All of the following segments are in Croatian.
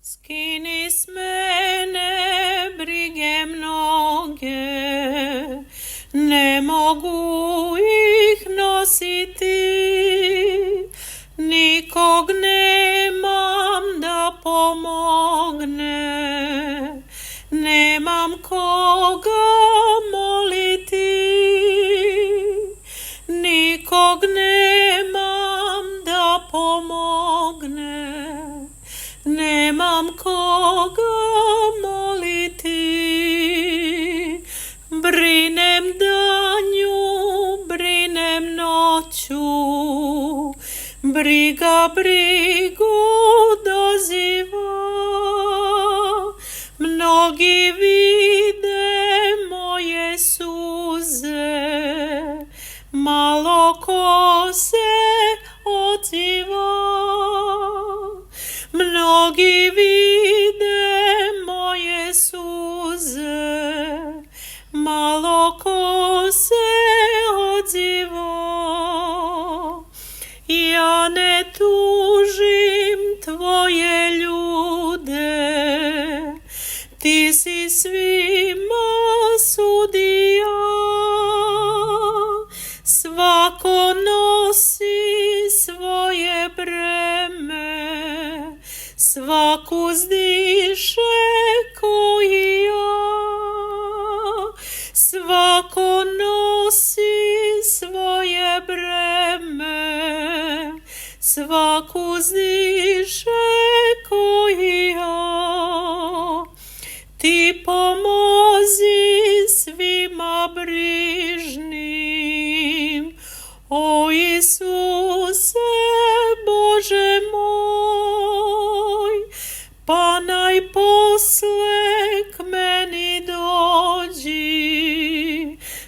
Skini s mene brige mnoge, ne mogu ih nositi, nikog nemam da pomogne, nemam koga moliti, nikog nemam da pomogne, nemam koga moliti. Brinem danju, brinem noću, briga brigu doziva. Mnogi vide moje suze, malo ko se odziva. Mnogi vide moje suze, malo ko se odziva. Ja ne tužim tvoje ljude, ti si svima sudija. Svako nosi svoje breme, svaku zdiše ko i ja. Svako nosi svoje breme, svaku zdiše ko i ja. Ti pomozi svima brižnim, o Isuse Bože moj, pa najposle k meni dođi,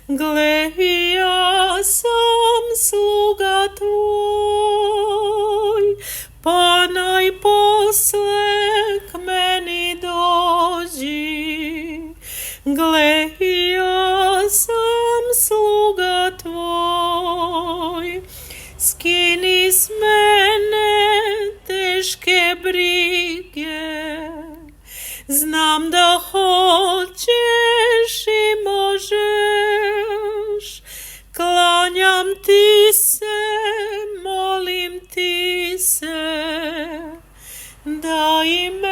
gle i ja sam sluga tvoj, pa najposle k meni dođi, gle i ja sam sluga tvoj. Skini s mene teške brige, znam da hoćeš i možeš. Klanjam ti se, molim ti se, daj mi